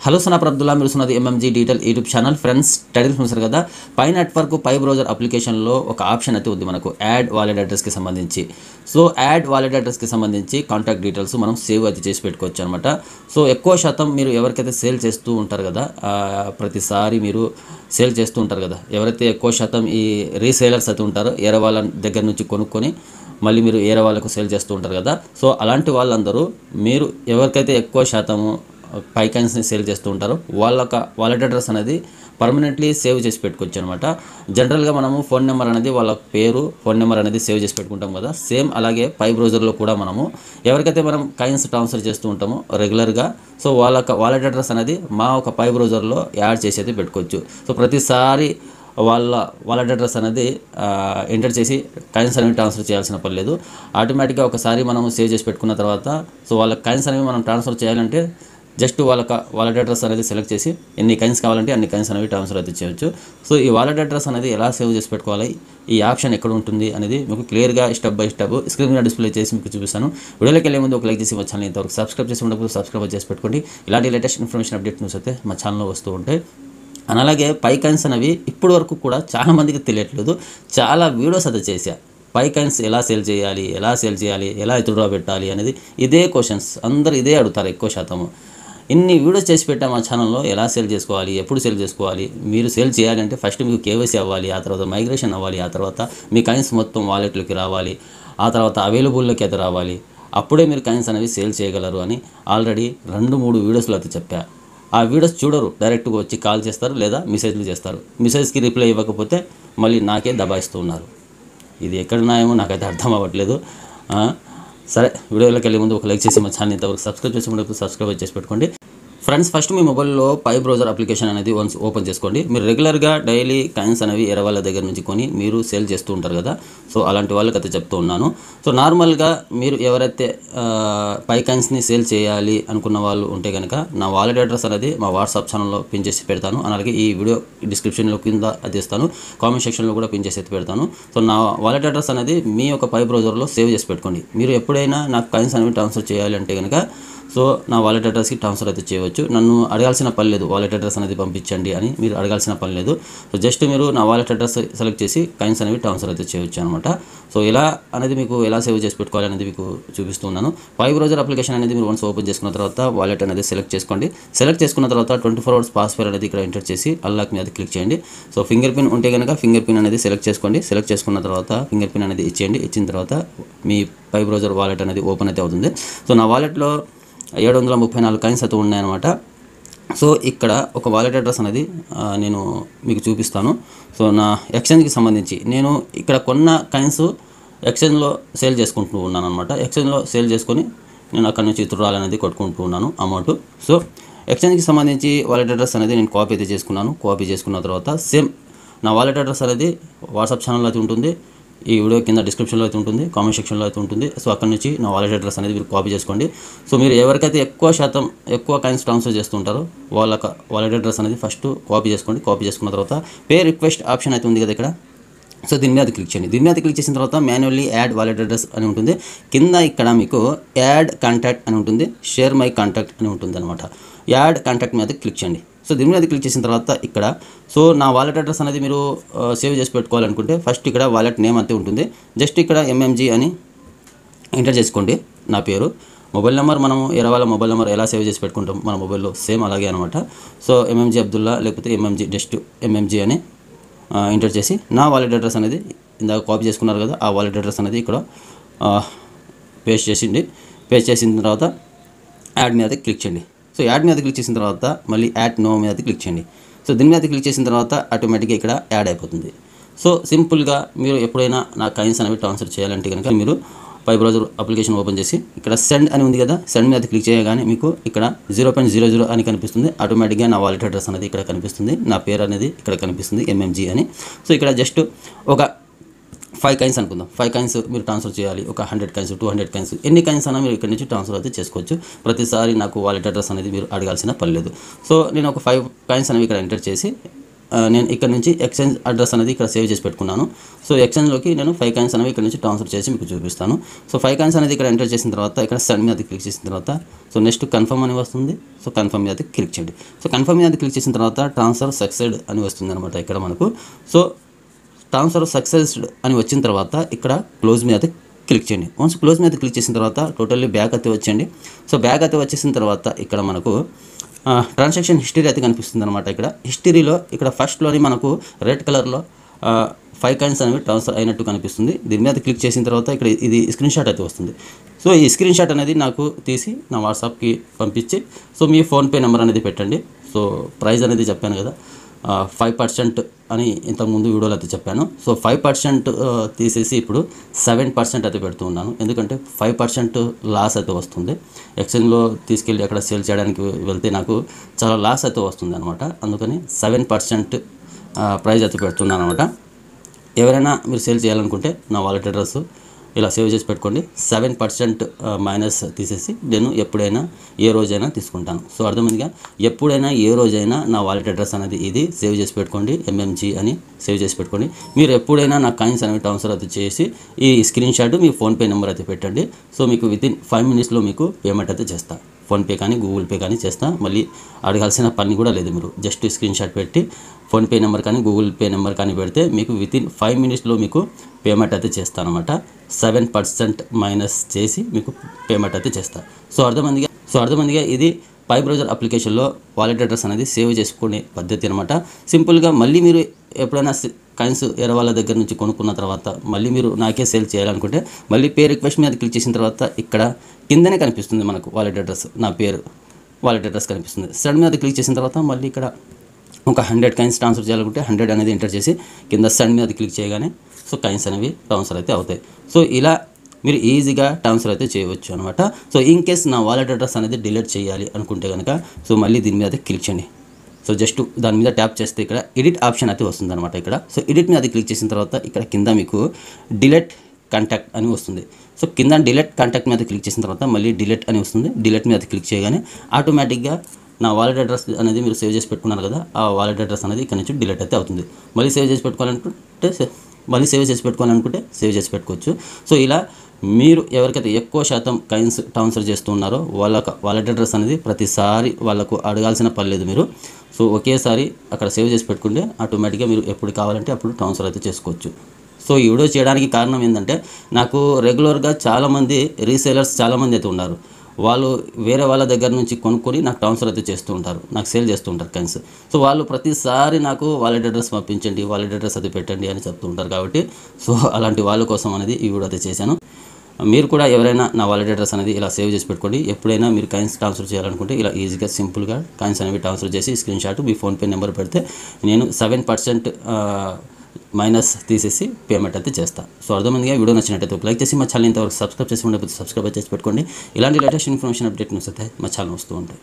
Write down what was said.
Hello Sana Abdullah మీరు సున్నది MMG detail YouTube channel. Friends, title చూసారు కదా, పై నెట్వర్క్ పై బ్రౌజర్ అప్లికేషన్లో ఒక ఆప్షన్ అయితే ఉంది మనకు, యాడ్ వాలెట్ అడ్రస్కి సంబంధించి. సో యాడ్ వాలెట్ అడ్రస్కి సంబంధించి కాంటాక్ట్ డీటెయిల్స్ మనం సేవ్ అయితే చేసి పెట్టుకోవచ్చు అనమాట. సో ఎక్కువ శాతం మీరు ఎవరికైతే సేల్ చేస్తూ ఉంటారు కదా, ప్రతిసారి మీరు సేల్ చేస్తూ ఉంటారు కదా, ఎవరైతే ఎక్కువ శాతం ఈ రీసేలర్స్ అయితే ఉంటారో, వేరే వాళ్ళ దగ్గర నుంచి కొనుక్కొని మళ్ళీ మీరు వేరే వాళ్ళకు సేల్ చేస్తూ ఉంటారు కదా. సో అలాంటి వాళ్ళందరూ మీరు ఎవరికైతే ఎక్కువ శాతము పైకాయిన్స్ని సేల్ చేస్తూ ఉంటారో వాళ్ళ వాలెట్ అడ్రస్ అనేది పర్మనెంట్లీ సేవ్ చేసి పెట్టుకోవచ్చు అనమాట. జనరల్గా మనము ఫోన్ నెంబర్ అనేది వాళ్ళ పేరు, ఫోన్ నెంబర్ అనేది సేవ్ చేసి పెట్టుకుంటాం కదా, సేమ్ అలాగే పై బ్రౌజర్లో కూడా మనము ఎవరికైతే మనం కాయిన్స్ ట్రాన్స్ఫర్ చేస్తూ ఉంటామో రెగ్యులర్గా, సో వాళ్ళ వాలెట్ అడ్రస్ అనేది మా ఒక పై బ్రౌజర్లో యాడ్ చేసి అయితే పెట్టుకోవచ్చు. సో ప్రతిసారి వాళ్ళ వాలెట్ అడ్రస్ అనేది ఎంటర్ చేసి కాయిన్స్ అనేవి ట్రాన్స్ఫర్ చేయాల్సిన పని లేదు. ఆటోమేటిక్గా ఒకసారి మనం సేవ్ చేసి పెట్టుకున్న తర్వాత సో వాళ్ళ కాయిన్స్ అనేవి మనం ట్రాన్స్ఫర్ చేయాలంటే జస్ట్ వాలెట్ అడ్రస్ అనేది సెలెక్ట్ చేసి ఎన్ని కాయిన్స్ కావాలంటే అన్ని కాయిన్స్ అనేవి ట్రాన్స్ఫర్ అయితే చేయొచ్చు. సో ఈ వాలెట్ అడ్రస్ అనేది ఎలా సేవ్ చేసి పెట్టుకోవాలి, ఈ ఆప్షన్ ఎక్కడ ఉంటుంది అనేది మీకు క్లియర్గా స్టెప్ బై స్టెప్ స్క్రీన్ మీద డిస్ప్లే చేసి మీకు చూపిస్తాను. వీడియోలోకి వెళ్ళే ముందు ఒక లైక్ చేసి మా ఛానల్ ఇంతవరకు సబ్స్క్రైబ్ చేసి ఉండకపోతే సబ్స్క్రైబ్ చేసి పెట్టుకోండి. ఇలాంటి లేటెస్ట్ ఇన్ఫర్మేషన్ అప్డేట్ న్యూస్ అయితే మా ఛానల్లో వస్తూ ఉంటాయి. అండ్ అలాగే పై కాయిన్స్ అనేవి ఇప్పటి వరకు కూడా చాలా మందికి తెలియట్లేదు. చాలా వీడియోస్ అయితే చేశా, పై కాయిన్స్ ఎలా సేల్ చేయాలి, ఎలా ఎత్తుడ్రా పెట్టాలి అనేది ఇదే క్వశ్చన్స్, అందరూ ఇదే అడుగుతారు ఎక్కువ శాతము. ఇన్ని వీడియోస్ చేసి పెట్టాం మా ఛానల్లో, ఎలా సేల్ చేసుకోవాలి, ఎప్పుడు సేల్ చేసుకోవాలి. మీరు సేల్ చేయాలంటే ఫస్ట్ మీకు కేవైసీ అవ్వాలి, ఆ తర్వాత మైగ్రేషన్ అవ్వాలి, ఆ తర్వాత మీ కాయిన్స్ మొత్తం వాలెట్లోకి రావాలి, ఆ తర్వాత అవైలబుల్లోకి అయితే రావాలి, అప్పుడే మీరు కాయిన్స్ అనేవి సేల్ చేయగలరు అని ఆల్రెడీ 2-3 వీడియోస్లో అయితే చెప్పా. ఆ వీడియోస్ చూడరు, డైరెక్ట్గా వచ్చి కాల్ చేస్తారు లేదా మెసేజ్లు చేస్తారు. మెసేజ్కి రిప్లై ఇవ్వకపోతే మళ్ళీ నాకే దబాయిస్తూ ఉన్నారు. ఇది ఎక్కడ న్యాయమో నాకైతే అర్థం అవ్వట్లేదు. సరే, వీడియోలోకి వెళ్ళే ముందు ఒక లైక్ చేసి మా ఛానల్ ఇంతవరకు సబ్స్క్రైబ్ చేసి సబ్స్క్రైబ్ చేసి పెట్టుకోండి. ఫ్రెండ్స్, ఫస్ట్ మీ మొబైల్లో పై బ్రౌజర్ అప్లికేషన్ అనేది వన్స్ ఓపెన్ చేసుకోండి. మీరు రెగ్యులర్గా డైలీ కాయిన్స్ అనేవి వేరే వాళ్ళ దగ్గర నుంచి కొని మీరు సేల్ చేస్తూ ఉంటారు కదా, సో అలాంటి వాళ్ళకైతే చెప్తూ ఉన్నాను. సో నార్మల్గా మీరు ఎవరైతే పై కాయిన్స్ని సేల్ చేయాలి అనుకున్న వాళ్ళు ఉంటే కనుక నా వాలెట్ అడ్రస్ అనేది మా వాట్సాప్ ఛానల్లో పిన్ చేసి పెడతాను. అలాగే ఈ వీడియో డిస్క్రిప్షన్లో కింద అది ఇస్తాను, కామెంట్ సెక్షన్లో కూడా పిన్ చేసి పెడతాను. సో నా వాలెట్ అడ్రస్ అనేది మీ యొక్క పై బ్రౌజర్లో సేవ్ చేసి పెట్టుకోండి. మీరు ఎప్పుడైనా నాకు కాయిన్స్ అనేవి ట్రాన్స్ఫర్ చేయాలి అంటే కనుక సో నా వాలెట్ అడ్రస్కి ట్రాన్స్ఫర్ అయితే చేయవచ్చు. నన్ను అడగాల్సిన పని లేదు, వాలెట్ అడ్రస్ అనేది పంపించండి అని మీరు అడగాల్సిన పని లేదు. సో జస్ట్ మీరు నా వాలెట్ అడ్రస్ సెలెక్ట్ చేసి కాయిన్స్ అనేవి ట్రాన్స్ఫర్ అయితే చేయవచ్చు అనమాట. సో ఇలా అనేది మీకు ఎలా సేవ్ చేసి పెట్టుకోవాలి అనేది మీకు చూపిస్తున్నాను. పై బ్రౌజర్ అప్లికేషన్ అనేది మీరు వన్స్ ఓపెన్ చేసుకున్న తర్వాత వాలెట్ అనేది సెలెక్ట్ చేసుకోండి. సెలెక్ట్ చేసుకున్న తర్వాత 24 hours పాస్వర్డ్ అనేది ఇక్కడ ఎంటర్ చేసి అన్లాక్ మీద క్లిక్ చేయండి. సో ఫింగర్ పిన్ ఉంటే కనుక ఫింగర్ పిన్ అనేది సెలెక్ట్ చేసుకోండి. సెలెక్ట్ చేసుకున్న తర్వాత ఫింగర్ పిన్ అనేది ఇచ్చేయండి. ఇచ్చిన తర్వాత మీ పై బ్రౌజర్ వాలెట్ అనేది ఓపెన్ అయితే అవుతుంది. సో నా వాలెట్లో 734 కాయిన్స్ అయితే ఉన్నాయన్నమాట. సో ఇక్కడ ఒక వాలెట్ అడ్రస్ అనేది నేను మీకు చూపిస్తాను. సో నా ఎక్స్చేంజ్కి సంబంధించి నేను ఇక్కడ కొన్న కాయిన్స్ ఎక్స్చేంజ్లో సేల్ చేసుకుంటూ ఉన్నాను అనమాట. ఎక్స్చేంజ్లో సేల్ చేసుకొని నేను అక్కడ నుంచి విత్డ్రాల్ అనేది కొట్టుకుంటూ ఉన్నాను అమౌంట్. సో ఎక్స్చేంజ్కి సంబంధించి వాలెట్ అడ్రస్ అనేది నేను కాపీ అయితే చేసుకున్నాను. కాపీ చేసుకున్న తర్వాత సేమ్ నా వాలెట్ అడ్రస్ అనేది వాట్సాప్ ఛానల్లో అయితే ఉంటుంది, ఈ వీడియో కింద డిస్క్రిప్షన్లో అయితే ఉంటుంది, కామెంట్ సెక్షన్లో అయితే ఉంటుంది. సో అక్కడ నుంచి నా వాలెట్ అడ్రస్ అనేది మీరు కాపీ చేసుకోండి. సో మీరు ఎవరికైతే ఎక్కువ కాయిన్స్ ట్రాన్స్ఫర్ చేస్తుంటారో వాళ్ళ వాలెట్ అడ్రస్ అనేది ఫస్ట్ కాపీ చేసుకోండి. కాపీ చేసుకున్న తర్వాత పే రిక్వెస్ట్ ఆప్షన్ అయితే ఉంది కదా ఇక్కడ, సో దీని మీద క్లిక్ చేయండి. దీని మీద క్లిక్ చేసిన తర్వాత మాన్యువల్లీ యాడ్ వాలెట్ అడ్రస్ అని ఉంటుంది. కింద ఇక్కడ మీకు యాడ్ కాంటాక్ట్ అని ఉంటుంది, షేర్ మై కాంటాక్ట్ అని ఉంటుంది అనమాట. యాడ్ కాంటాక్ట్ మీద క్లిక్ చేయండి. సో దీని మీద క్లిక్ చేసిన తర్వాత ఇక్కడ సో నా వాలెట్ అడ్రస్ అనేది మీరు సేవ్ చేసి పెట్టుకోవాలనుకుంటే ఫస్ట్ ఇక్కడ వాలెట్ నేమ్ అంతే ఉంటుంది. జస్ట్ ఇక్కడ ఎంఎంజీ అని ఎంటర్ చేసుకోండి, నా పేరు. మొబైల్ నెంబర్ మనము వేరే వాళ్ళ మొబైల్ నెంబర్ ఎలా సేవ్ చేసి పెట్టుకుంటాం మన మొబైల్లో సేమ్ అలాగే అనమాట. సో ఎంఎంజీ అబ్దుల్లా లేకపోతే జస్ట్ ఎంఎంజీ అని ఎంటర్ చేసి నా వాలెట్ అడ్రస్ అనేది ఇందాక కాపీ చేసుకున్నారు కదా, ఆ వాలెట్ అడ్రస్ అనేది ఇక్కడ పేస్ట్ చేసిన తర్వాత యాడ్ మీద క్లిక్ చేయండి. సో యాడ్ మీద క్లిక్ చేసిన తర్వాత మళ్ళీ యాడ్ నో మీద క్లిక్ చేయండి. సో దీని మీద క్లిక్ చేసిన తర్వాత ఆటోమేటిక్గా ఇక్కడ యాడ్ అయిపోతుంది. సో సింపుల్గా మీరు ఎప్పుడైనా నా కాయిన్స్ అనేవి ట్రాన్స్ఫర్ చేయాలంటే కనుక మీరు పై బ్రౌజర్ అప్లికేషన్ ఓపెన్ చేసి ఇక్కడ సెండ్ అని ఉంది కదా, సెండ్ మీద క్లిక్ చేయగానే మీకు ఇక్కడ 0.00 అని కనిపిస్తుంది. ఆటోమేటిక్గా నా వాలెట్ అడ్రస్ అనేది ఇక్కడ కనిపిస్తుంది, నా పేరు అనేది ఇక్కడ కనిపిస్తుంది ఎంఎంజీ అని. సో ఇక్కడ జస్ట్ ఒక 5 కాయిన్స్ అనుకుందాం. 5 కాయిన్స్ మీరు ట్రాన్స్ఫర్ చేయాలి, ఒక 100 కాయిన్స్ 200 కాయిన్స్ ఎన్ని కాయిన్స్ అయినా మీరు ఇక్కడ నుంచి ట్రాన్స్ఫర్ అయితే చేసుకోవచ్చు. ప్రతిసారి నాకు వాలెట్ అడ్రస్ అనేది మీరు అడగాల్సిన పని లేదు. సో నేను ఒక 5 కాయిన్స్ అనేవి ఇక్కడ ఎంటర్ చేసి నేను ఇక్కడ నుంచి ఎక్స్చేంజ్ అడ్రస్ అనేది ఇక్కడ సేవ్ చేసి పెట్టుకున్నాను. సో ఎక్స్చేంజ్లోకి నేను 5 కాయిన్స్ అనేవి ఇక్కడ నుంచి ట్రాన్స్ఫర్ చేసి మీకు చూపిస్తాను. సో 5 కాయిన్స్ అనేది ఇక్కడ ఎంటర్ చేసిన తర్వాత ఇక్కడ సెండ్ మీద క్లిక్ చేసిన తర్వాత సో నెక్స్ట్ కన్ఫర్మ్ అని వస్తుంది. సో కన్ఫర్మ్ మీద క్లిక్ చేయండి. సో కన్ఫర్మ్ మీద క్లిక్ చేసిన తర్వాత ట్రాన్స్ఫర్ సక్సెస్డ్ అని వస్తుంది అనమాట ఇక్కడ మనకు. సో ట్రాన్స్ఫర్ సక్సెస్డ్ అని వచ్చిన తర్వాత ఇక్కడ క్లోజ్ మీద క్లిక్ చేయండి. వన్స్ క్లోజ్ మీద క్లిక్ చేసిన తర్వాత టోటల్లీ బ్యాక్ అయితే వచ్చేయండి. సో బ్యాక్ అయితే వచ్చేసిన తర్వాత ఇక్కడ మనకు ట్రాన్సాక్షన్ హిస్టరీ అయితే కనిపిస్తుంది అనమాట. ఇక్కడ హిస్టరీలో ఇక్కడ ఫస్ట్లోని మనకు రెడ్ కలర్లో 5 కాయిన్స్ అనేవి ట్రాన్స్ఫర్ అయినట్టు కనిపిస్తుంది. దీని మీద క్లిక్ చేసిన తర్వాత ఇక్కడ ఇది స్క్రీన్ షాట్ అయితే వస్తుంది. సో ఈ స్క్రీన్ షాట్ అనేది నాకు తీసి నా వాట్సాప్కి పంపించి సో మీ ఫోన్పే నెంబర్ అనేది పెట్టండి. సో ప్రైస్ అనేది చెప్పాను కదా 5% అని ఇంతకుముందు వీడియోలో అయితే చెప్పాను. సో 5% తీసేసి ఇప్పుడు 7% అయితే పెడుతూ ఉన్నాను. ఎందుకంటే 5% లాస్ అయితే వస్తుంది. ఎక్స్చేంజ్లో తీసుకెళ్ళి అక్కడ సేల్ చేయడానికి వెళ్తే నాకు చాలా లాస్ అయితే వస్తుంది అనమాట. అందుకని 7% ప్రైస్ అయితే పెడుతున్నాను అనమాట. ఎవరైనా మీరు సేల్ చేయాలనుకుంటే నా వాలెట్ అడ్రస్ ఇలా సేవ్ చేసి పెట్టుకోండి. 7% మైనస్ తీసేసి నేను ఎప్పుడైనా ఏ రోజైనా తీసుకుంటాను. సో అర్థమైందిగా, ఎప్పుడైనా ఏ రోజైనా నా వాలెట్ అడ్రస్ అనేది ఇది సేవ్ చేసి పెట్టుకోండి. MMG అని సేవ్ చేసి పెట్టుకోండి. మీరు ఎప్పుడైనా నా కాయిన్స్ అనేవి ట్రాన్స్ఫర్ అయితే చేసి ఈ స్క్రీన్ షాట్ మీ ఫోన్పే నెంబర్ అయితే పెట్టండి. సో మీకు వితిన్ 5 minutesలో మీకు పేమెంట్ అయితే చేస్తా. ఫోన్పే కానీ గూగుల్ పే కానీ చేస్తా. మళ్ళీ అడగాల్సిన పని కూడా లేదు. మీరు జస్ట్ స్క్రీన్ షాట్ పెట్టి ఫోన్పే నెంబర్ కానీ గూగుల్ పే నెంబర్ కానీ పెడితే మీకు వితిన్ 5 minutesలో మీకు పేమెంట్ అయితే చేస్తాను అనమాట. 7% మైనస్ చేసి మీకు పేమెంట్ అయితే చేస్తా. సో అర్థమందిగా ఇది పై బ్రౌజర్ అప్లికేషన్లో వాలెట్ అడ్రస్ అనేది సేవ్ చేసుకునే పద్ధతి అనమాట. సింపుల్గా మళ్ళీ మీరు ఎప్పుడైనా కాయిన్స్ వేరే వాళ్ళ దగ్గర నుంచి కొనుక్కున్న తర్వాత మళ్ళీ మీరు నాకే సేల్ చేయాలనుకుంటే మళ్ళీ పే రిక్వెస్ట్ మీద క్లిక్ చేసిన తర్వాత ఇక్కడ కిందనే కనిపిస్తుంది మనకు వాలెట్ అడ్రస్, నా పేరు వాలెట్ అడ్రస్ కనిపిస్తుంది. సెండ్ మీద క్లిక్ చేసిన తర్వాత మళ్ళీ ఇక్కడ ఒక 100 కాయిన్స్ ట్రాన్స్ఫర్ చేయాలనుకుంటే 100 అనేది ఎంటర్ చేసి కింద సెండ్ మీద క్లిక్ చేయగానే సో కాయిన్స్ అనేవి ట్రాన్స్ఫర్ అయితే అవుతాయి. సో ఇలా మీరు ఈజీగా ట్రాన్స్ఫర్ అయితే చేయవచ్చు అనమాట. సో ఇన్ కేస్ నా వాలెట్ అడ్రస్ అనేది డిలీట్ చేయాలి అనుకుంటే కనుక సో మళ్ళీ దీని మీద క్లిక్ చేయండి. సో జస్ట్ దాని మీద ట్యాప్ చేస్తే ఇక్కడ ఎడిట్ ఆప్షన్ అయితే వస్తుంది అనమాట ఇక్కడ. సో ఎడిట్ మీద క్లిక్ చేసిన తర్వాత ఇక్కడ కింద మీకు డిలీట్ కాంటాక్ట్ అని వస్తుంది. సో కింద డిలీట్ కాంటాక్ట్ మీద క్లిక్ చేసిన తర్వాత మళ్ళీ డిలీట్ అని వస్తుంది. డిలీట్ మీద క్లిక్ చేయగానే ఆటోమేటిక్గా నా వాలెట్ అడ్రస్ అనేది మీరు సేవ్ చేసి పెట్టుకున్నారు కదా, ఆ వాలెట్ అడ్రస్ అనేది ఇక్కడ నుంచి డిలీట్ అయితే అవుతుంది. మళ్ళీ సేవ్ చేసి పెట్టుకోవాలనుకుంటే సేవ్ చేసి పెట్టుకోవచ్చు. సో ఇలా మీరు ఎవరికైతే ఎక్కువ శాతం కాయిన్స్ ట్రాన్స్ఫర్ చేస్తూ ఉన్నారో వాళ్ళకి వాలెట్ అడ్రస్ అనేది ప్రతిసారి వాళ్ళకు అడగాల్సిన పని లేదు. మీరు సో ఒకేసారి అక్కడ సేవ్ చేసి పెట్టుకుంటే ఆటోమేటిక్గా మీరు ఎప్పుడు కావాలంటే అప్పుడు ట్రాన్స్ఫర్ అయితే చేసుకోవచ్చు. సో ఈ వీడియో చేయడానికి కారణం ఏంటంటే నాకు రెగ్యులర్గా చాలామంది రీసేలర్స్ చాలామంది అయితే ఉన్నారు. వాళ్ళు వేరే వాళ్ళ దగ్గర నుంచి కొనుక్కొని నాకు ట్రాన్స్ఫర్ అయితే చేస్తూ ఉంటారు, నాకు సేల్ చేస్తూ ఉంటారు కాయిన్స్. సో వాళ్ళు ప్రతిసారి నాకు వాలెట్ అడ్రస్ పంపించండి, వాలెట్ అడ్రస్ అది పెట్టండి అని చెప్తూ ఉంటారు. కాబట్టి సో అలాంటి వాళ్ళ కోసం అనేది ఈ వీడియో అయితే చేశాను. మీరు కూడా ఎవరైనా నా వాలెట్ అడ్రస్ అనేది ఇలా సేవ్ చేసి పెట్టుకోండి. ఎప్పుడైనా మీరు కాయిన్స్ ట్రాన్స్ఫర్ చేయాలనుకుంటే ఇలా ఈజీగా సింపుల్గా కాయిన్స్ అనేవి ట్రాన్స్ఫర్ చేసి స్క్రీన్ షాట్ మీ ఫోన్పే నెంబర్ పెడితే నేను 7% మైనస్ తీసేసి పేమెంట్ అయితే చేస్తా. సో అర్థమైందిగా, వీడియో నచ్చినట్టయితే లైక్ చేసి మా ఛానల్ ఇంతవరకు సబ్స్క్రైబ్ చేసి ఉండకపోతే సబ్స్క్రైబ్ చేసి పెట్టుకోండి. ఇలాంటి లేటెస్ట్ ఇన్ఫర్మేషన్ అప్డేట్ వస్తాయి మా ఛానల్ వస్తూ ఉంటాయి.